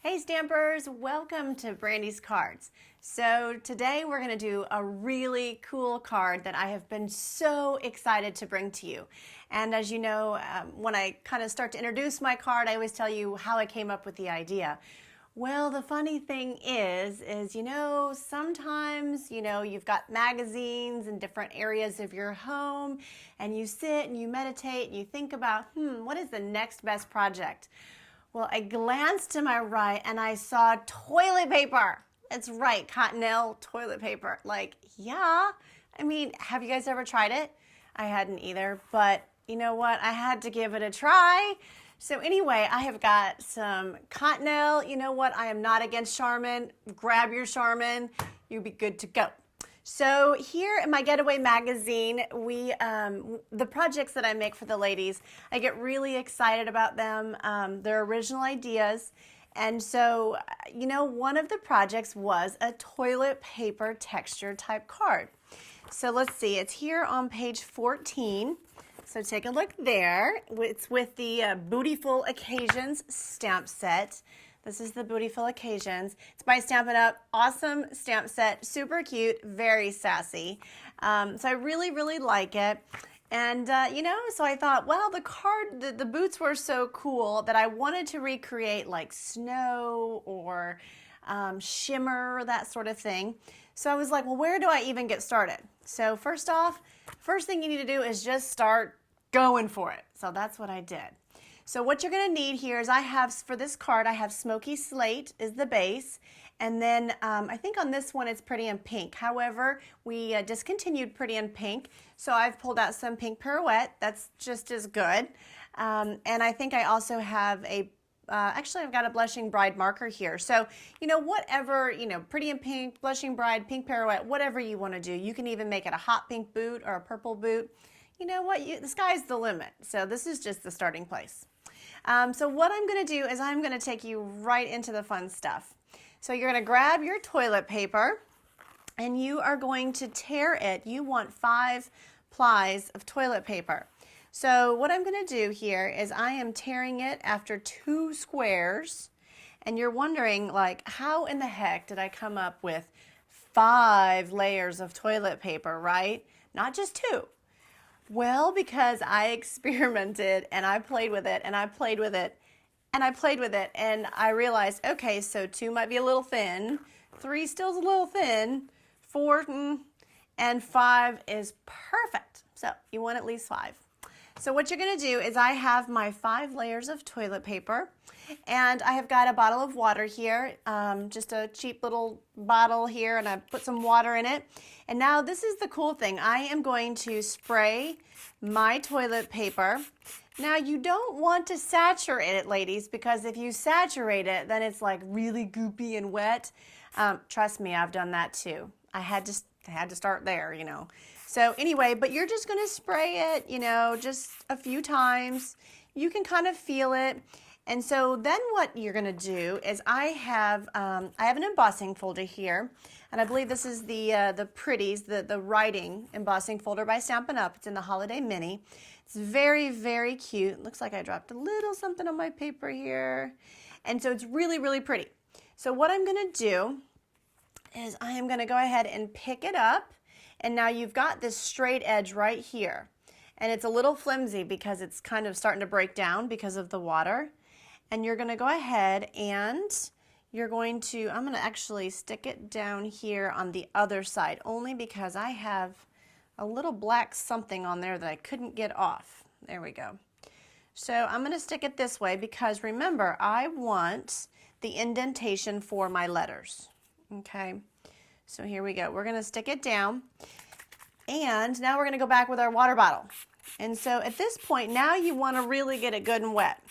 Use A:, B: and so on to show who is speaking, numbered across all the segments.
A: Hey Stampers, welcome to Brandy's Cards. So today we're going to do a really cool card that I have been so excited to bring to you. And as you know, when I kind of start to introduce my card, I always tell you how I came up with the idea. Well, the funny thing is sometimes, you've got magazines in different areas of your home and you sit and you meditate and you think about, what is the next best project? Well, I glanced to my right and I saw toilet paper. That's right, Cottonelle toilet paper. Have you guys ever tried it? I hadn't either, but you know what? I had to give it a try. So anyway, I have got some Cottonelle. You know what? I am not against Charmin. Grab your Charmin. You'll be good to go. So here in my Getaway magazine, the projects that I make for the ladies, I get really excited about them. They're original ideas. And so, one of the projects was a toilet paper texture type card. So let's see, it's here on page 14. So take a look there. It's with the Bootyful Occasions stamp set. This is the Bootyful Occasions. It's by Stampin' Up. Awesome stamp set, super cute, very sassy. So I really, really like it. And, so I thought, well, the boots were so cool that I wanted to recreate like snow or shimmer, that sort of thing. So I was like, well, where do I even get started? So first thing you need to do is just start going for it. So that's what I did. So what you're going to need here is for this card, I have Smoky Slate is the base. And then I think on this one it's Pretty in Pink. However, we discontinued Pretty in Pink. So I've pulled out some Pink Pirouette. That's just as good. And I think I also have actually I've got a Blushing Bride marker here. So, whatever, Pretty in Pink, Blushing Bride, Pink Pirouette, whatever you want to do. You can even make it a hot pink boot or a purple boot. You know what? The sky's the limit. So this is just the starting place. So what I'm going to do is I'm going to take you right into the fun stuff. So you're going to grab your toilet paper and you are going to tear it. You want 5 plies of toilet paper. So what I'm going to do here is I am tearing it after 2 squares. And you're wondering, how in the heck did I come up with 5 layers of toilet paper, right? Not just 2. Well, because I experimented and I played with it and I played with it and I played with it and I realized, okay, so 2 might be a little thin, 3 still's a little thin, 4 and 5 is perfect. So you want at least 5. So what you're going to do is I have my 5 layers of toilet paper and I have got a bottle of water here, just a cheap little bottle here, and I put some water in it. And now this is the cool thing. I am going to spray my toilet paper. Now you don't want to saturate it, ladies, because if you saturate it, then it's like really goopy and wet. Trust me, I've done that too. I had to start there, So anyway, but you're just going to spray it, just a few times. You can kind of feel it. And so then what you're going to do is I have an embossing folder here, and I believe this is the Pretties, the writing embossing folder by Stampin' Up. It's in the Holiday Mini. It's very, very cute. Looks like I dropped a little something on my paper here. And so it's really, really pretty. So what I'm going to do is I am going to go ahead and pick it up. And now you've got this straight edge right here. And it's a little flimsy because it's kind of starting to break down because of the water. And you're going to go ahead and I'm going to actually stick it down here on the other side, only because I have a little black something on there that I couldn't get off. There we go. So I'm going to stick it this way because remember, I want the indentation for my letters. Okay, so here we go. We're going to stick it down. And now we're going to go back with our water bottle. And so at this point, now you want to really get it good and wet.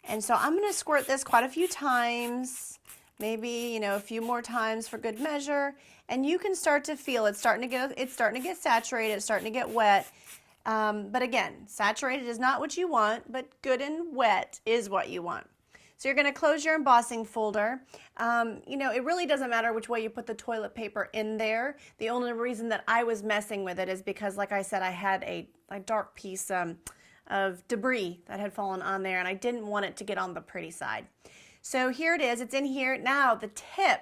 A: And so I'm going to squirt this quite a few times, maybe, a few more times for good measure. And you can start to feel it's starting to get saturated, it's starting to get wet. But again, saturated is not what you want, but good and wet is what you want. So you're going to close your embossing folder. It really doesn't matter which way you put the toilet paper in there. The only reason that I was messing with it is because, like I said, I had a dark piece of debris that had fallen on there, and I didn't want it to get on the pretty side. So here it is. It's in here. Now the tip,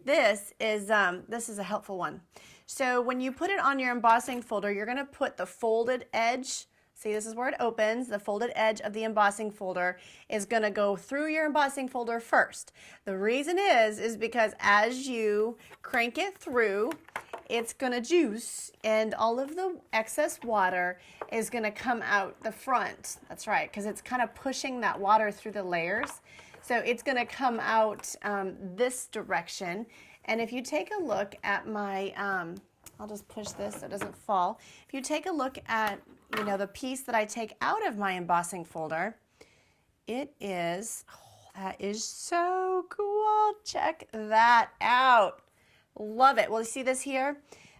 A: this is a helpful one. So when you put it on your embossing folder, you're going to put the folded edge. See, this is where it opens. The folded edge of the embossing folder is going to go through your embossing folder first. The reason is because as you crank it through, it's going to juice and all of the excess water is going to come out the front. That's right, because it's kind of pushing that water through the layers. So it's going to come out this direction. And if you take a look at my, I'll just push this so it doesn't fall. If you take a look at, the piece that I take out of my embossing folder, it is, that is so cool. Check that out. Love it. Well, you see this here?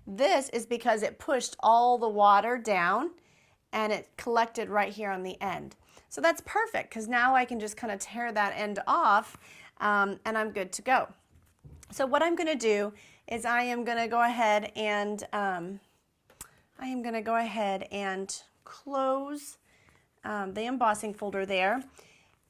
A: This is because it pushed all the water down and it collected right here on the end. So that's perfect because now I can just kind of tear that end off and I'm good to go. So what I'm going to do is I am going to go ahead and close the embossing folder there,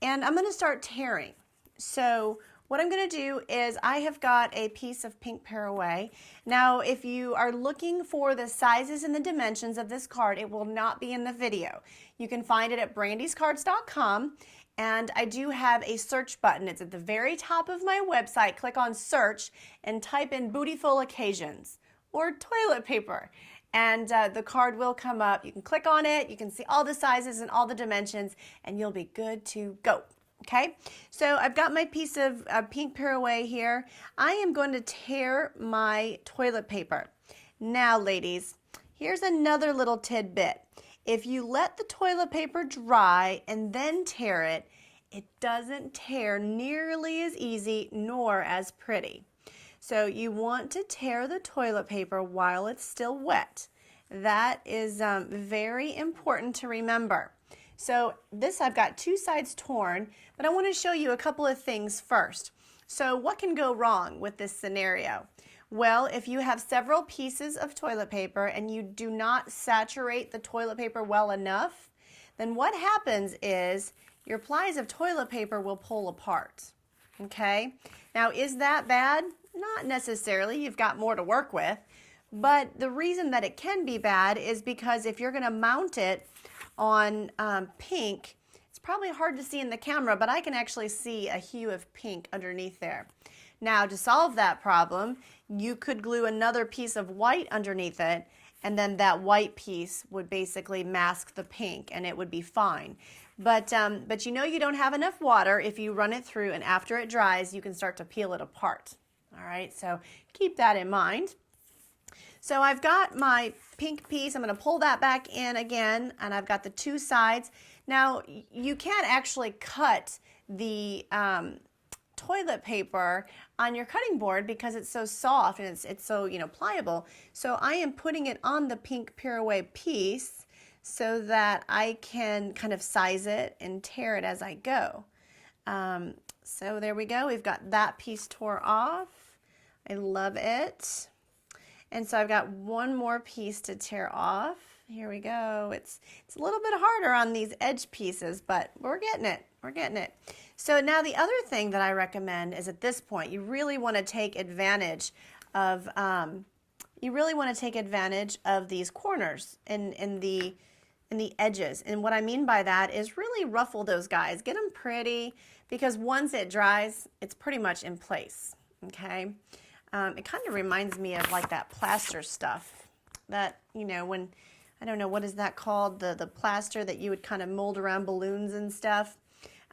A: and I'm going to start tearing. So what I'm going to do is I have got a piece of pink Paraway. Now, if you are looking for the sizes and the dimensions of this card, it will not be in the video. You can find it at brandyscards.com. And I do have a search button. It's at the very top of my website. Click on search and type in Bootyful Occasions or toilet paper. And the card will come up. You can click on it. You can see all the sizes and all the dimensions and you'll be good to go. Okay, so I've got my piece of pink Paraway here. I am going to tear my toilet paper. Now, ladies, here's another little tidbit. If you let the toilet paper dry and then tear it, it doesn't tear nearly as easy nor as pretty. So you want to tear the toilet paper while it's still wet. That is very important to remember. So this, I've got two sides torn, but I want to show you a couple of things first. So what can go wrong with this scenario? Well, if you have several pieces of toilet paper and you do not saturate the toilet paper well enough, then what happens is your plies of toilet paper will pull apart. Okay? Now, is that bad? Not necessarily. You've got more to work with. But the reason that it can be bad is because if you're going to mount it on pink, it's probably hard to see in the camera, but I can actually see a hue of pink underneath there. Now, to solve that problem, you could glue another piece of white underneath it, and then that white piece would basically mask the pink, and it would be fine. But you know you don't have enough water if you run it through, and after it dries, you can start to peel it apart. All right, so keep that in mind. So I've got my pink piece. I'm going to pull that back in again, and I've got the two sides. Now, you can't actually cut the toilet paper on your cutting board because it's so soft and it's so pliable. So I am putting it on the pink Paraway piece so that I can kind of size it and tear it as I go. So there we go. We've got that piece tore off. I love it. And so I've got one more piece to tear off. Here we go. It's a little bit harder on these edge pieces, but we're getting it. We're getting it. So now the other thing that I recommend is at this point, you really want to take advantage of these corners in the edges. And what I mean by that is really ruffle those guys. Get them pretty because once it dries, it's pretty much in place. Okay. It kind of reminds me of like that plaster stuff that, when, I don't know, what is that called? The plaster that you would kind of mold around balloons and stuff.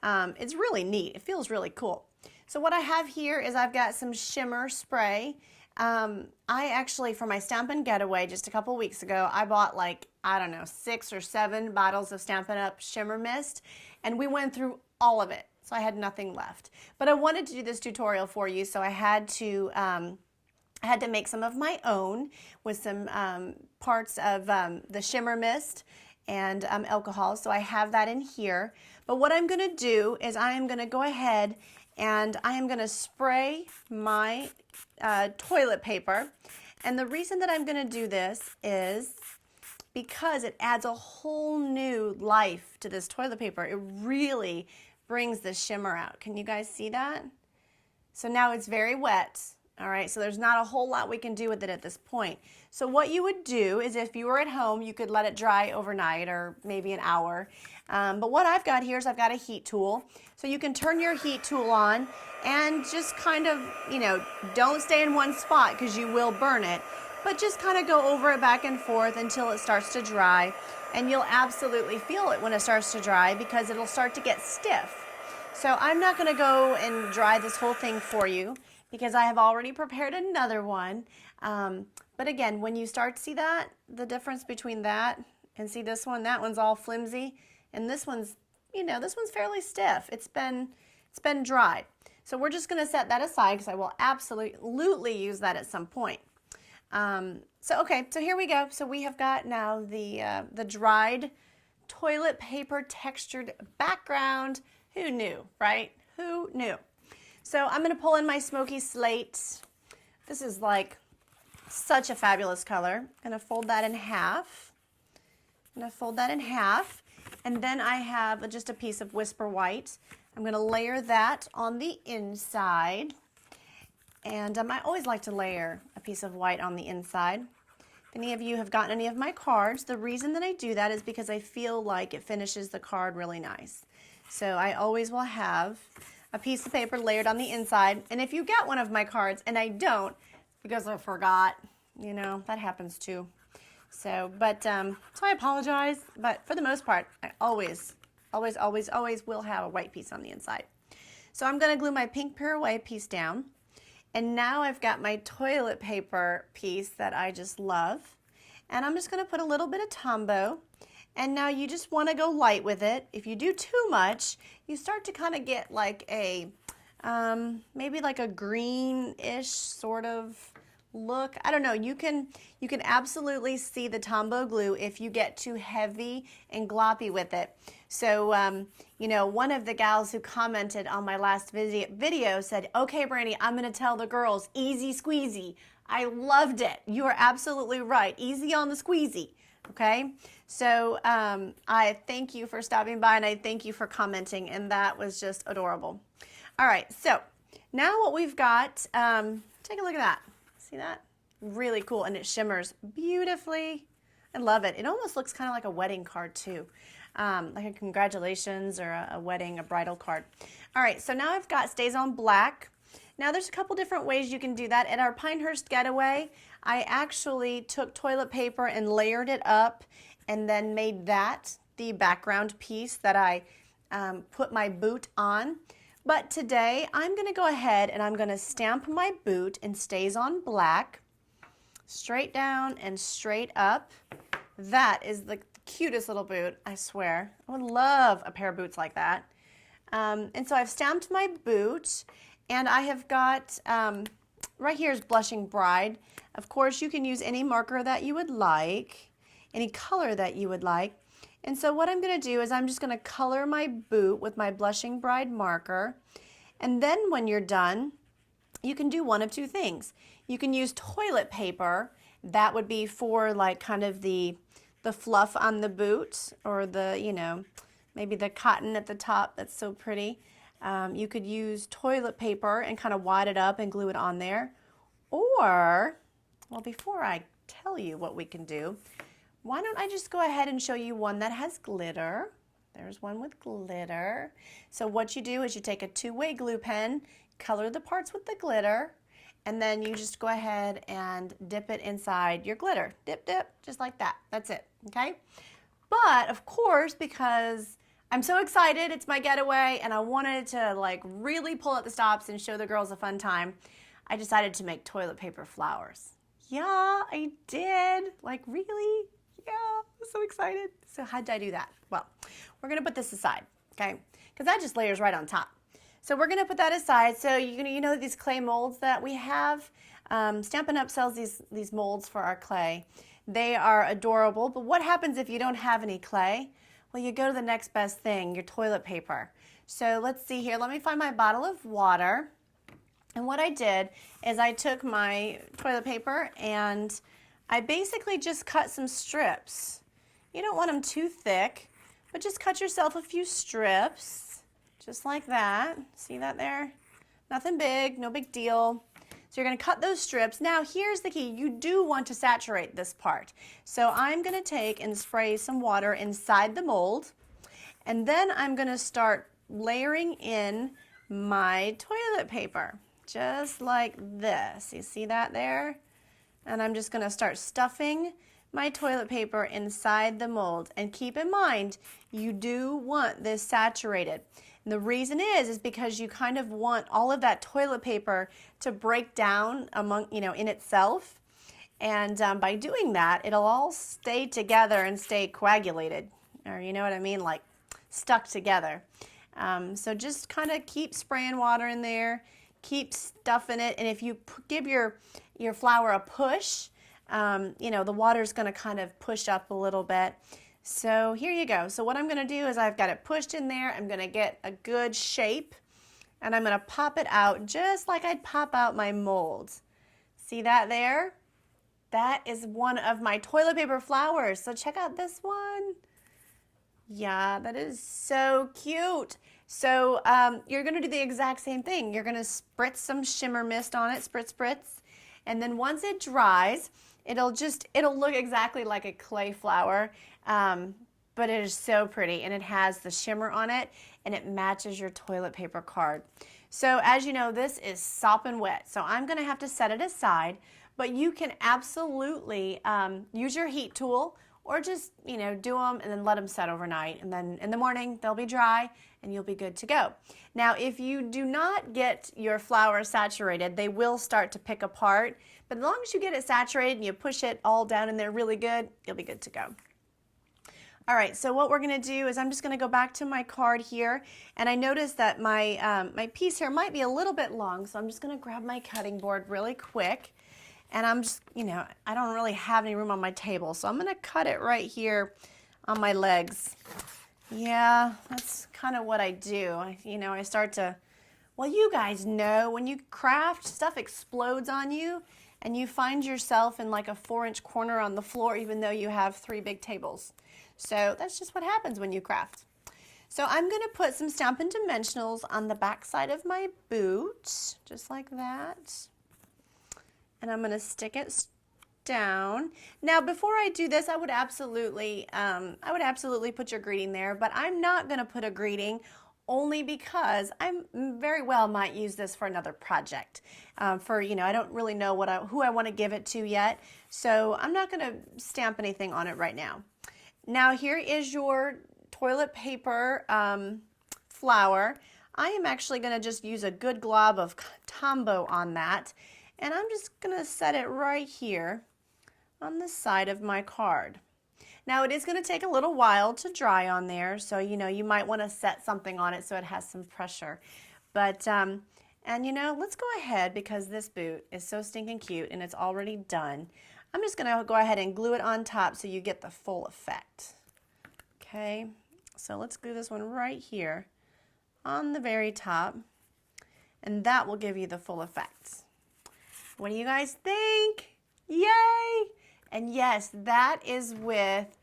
A: It's really neat. It feels really cool. So what I have here is I've got some shimmer spray. I actually, for my Stampin' Getaway just a couple weeks ago, I bought like, I don't know, 6 or 7 bottles of Stampin' Up! Shimmer Mist, and we went through all of it. So I had nothing left. But I wanted to do this tutorial for you, so I had to make some of my own with some parts of the Shimmer Mist and alcohol. So I have that in here. But what I'm going to do is I am going to go ahead and I am going to spray my toilet paper. And the reason that I'm going to do this is because it adds a whole new life to this toilet paper. It really brings the shimmer out. Can you guys see that? So now it's very wet. All right, so there's not a whole lot we can do with it at this point. So what you would do is if you were at home, you could let it dry overnight or maybe an hour. But what I've got here is I've got a heat tool. So you can turn your heat tool on and just kind of, you know, don't stay in one spot because you will burn it. But just kind of go over it back and forth until it starts to dry. And you'll absolutely feel it when it starts to dry because it'll start to get stiff. So I'm not going to go and dry this whole thing for you because I have already prepared another one. But again, when you start to see that, the difference between that and see this one, that one's all flimsy, and this one's, you know, this one's fairly stiff. It's been dried. So we're just going to set that aside because I will absolutely use that at some point. Okay, so here we go. So we have got now the dried toilet paper textured background. Who knew, right? Who knew? So I'm going to pull in my smoky slate. This is like such a fabulous color. I'm going to fold that in half. And then I have just a piece of Whisper White. I'm going to layer that on the inside. And I always like to layer a piece of white on the inside. If any of you have gotten any of my cards, the reason that I do that is because I feel like it finishes the card really nice. So I always will have a piece of paper layered on the inside. And if you get one of my cards and I don't, because I forgot, you know, that happens too. So I apologize. But for the most part, I always will have a white piece on the inside. So I'm going to glue my pink Pirouette piece down. And now I've got my toilet paper piece that I just love. And I'm just going to put a little bit of Tombow. And now you just want to go light with it. If you do too much, you start to kind of get like a, maybe like a greenish sort of look. I don't know. You can absolutely see the Tombow glue if you get too heavy and gloppy with it. So, you know, one of the gals who commented on my last video said, okay, Brandy, I'm going to tell the girls, easy squeezy. I loved it. You are absolutely right. Easy on the squeezy. Okay, so I thank you for stopping by and I thank you for commenting, and that was just adorable. All right, so now what we've got, take a look at that. See that? Really cool, and it shimmers beautifully. I love it. It almost looks kind of like a wedding card too, like a congratulations or a wedding, a bridal card. All right, so now I've got Stays on Black. Now there's a couple different ways you can do that. At our Pinehurst getaway, I actually took toilet paper and layered it up and then made that the background piece that I put my boot on. But today I'm going to go ahead and I'm going to stamp my boot in Stays on Black, straight down and straight up. That is the cutest little boot, I swear. I would love a pair of boots like that. And so I've stamped my boot. And I have got, right here is Blushing Bride. Of course, you can use any marker that you would like, any color that you would like. And so what I'm going to do is I'm just going to color my boot with my Blushing Bride marker. And then when you're done, you can do one of two things. You can use toilet paper. That would be for like kind of the fluff on the boot, or the, you know, maybe the cotton at the top that's so pretty. You could use toilet paper and kind of wad it up and glue it on there. Or, well, before I tell you what we can do, why don't I just go ahead and show you one that has glitter. There's one with glitter. So what you do is you take a two-way glue pen, color the parts with the glitter, and then you just go ahead and dip it inside your glitter. Dip, dip, just like that. That's it, okay? But, of course, because I'm so excited, it's my getaway, and I wanted to like really pull at the stops and show the girls a fun time, I decided to make toilet paper flowers. Yeah, I did. Like, really? Yeah, I'm so excited. So how did I do that? Well, we're gonna put this aside, okay? Because that just layers right on top. So we're gonna put that aside. So you know these clay molds that we have? Stampin' Up! Sells these molds for our clay. They are adorable, but what happens if you don't have any clay? Well, you go to the next best thing, your toilet paper. So let's see here. Let me find my bottle of water. And what I did is I took my toilet paper and I basically just cut some strips. You don't want them too thick, but just cut yourself a few strips, just like that. See that there? Nothing big, no big deal. So you're going to cut those strips. Now here's the key. You do want to saturate this part. So I'm going to take and spray some water inside the mold. And then I'm going to start layering in my toilet paper, just like this. You see that there? And I'm just going to start stuffing my toilet paper inside the mold. And keep in mind, you do want this saturated. And the reason is because you kind of want all of that toilet paper to break down among, in itself. And by doing that, it'll all stay together and stay coagulated, or you know what I mean, like stuck together. So just kind of keep spraying water in there, keep stuffing it, and if you give your flour a push, the water's going to kind of push up a little bit. So here you go. So what I'm going to do is I've got it pushed in there. I'm going to get a good shape, and I'm going to pop it out just like I'd pop out my molds. See that there? That is one of my toilet paper flowers. So check out this one. Yeah, that is so cute. So you're going to do the exact same thing. You're going to spritz some shimmer mist on it, spritz. And then once it dries, it'll look exactly like a clay flower, but it is so pretty, and it has the shimmer on it, and it matches your toilet paper card. So as you know, this is sopping wet, so I'm going to have to set it aside, but you can absolutely use your heat tool, or just, do them and then let them set overnight. And then in the morning, they'll be dry and you'll be good to go. Now, if you do not get your flour saturated, they will start to pick apart. But as long as you get it saturated and you push it all down in there really good, you'll be good to go. All right, so what we're going to do is I'm just going to go back to my card here. And I noticed that my, my piece here might be a little bit long. So I'm just going to grab my cutting board really quick. And I'm just, I don't really have any room on my table, so I'm going to cut it right here on my legs. Yeah, that's kind of what I do. I start to, well, you guys know when you craft, stuff explodes on you, and you find yourself in like a 4-inch corner on the floor, even though you have 3 big tables. So that's just what happens when you craft. So I'm going to put some Stampin' Dimensionals on the back side of my boot, just like that. And I'm going to stick it down. Now, before I do this, I would absolutely put your greeting there, but I'm not going to put a greeting only because I very well might use this for another project. I don't really know who I want to give it to yet, so I'm not going to stamp anything on it right now. Now, here is your toilet paper flour. I am actually going to just use a good glob of Tombow on that. And I'm just going to set it right here on the side of my card. Now it is going to take a little while to dry on there, so you might want to set something on it so it has some pressure. But, let's go ahead, because this boot is so stinking cute and it's already done. I'm just going to go ahead and glue it on top so you get the full effect. Okay, so let's glue this one right here on the very top, and that will give you the full effect. What do you guys think? Yay! And yes, that is with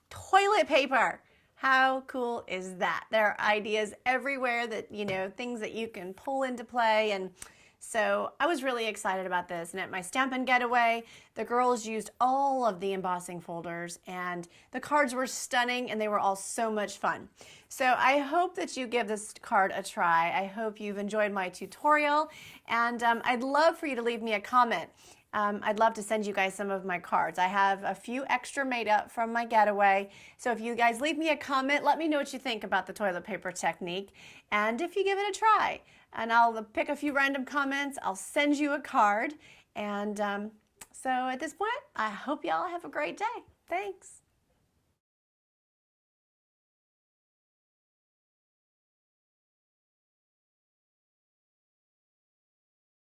A: toilet paper. How cool is that? There are ideas everywhere that, things that you can pull into play. And so I was really excited about this. And at my Stampin' Getaway, the girls used all of the embossing folders, and the cards were stunning, and they were all so much fun. So I hope that you give this card a try. I hope you've enjoyed my tutorial, and I'd love for you to leave me a comment. I'd love to send you guys some of my cards. I have a few extra made up from my getaway. So if you guys leave me a comment, let me know what you think about the toilet paper technique. And if you give it a try, and I'll pick a few random comments, I'll send you a card. And so at this point, I hope y'all have a great day. Thanks.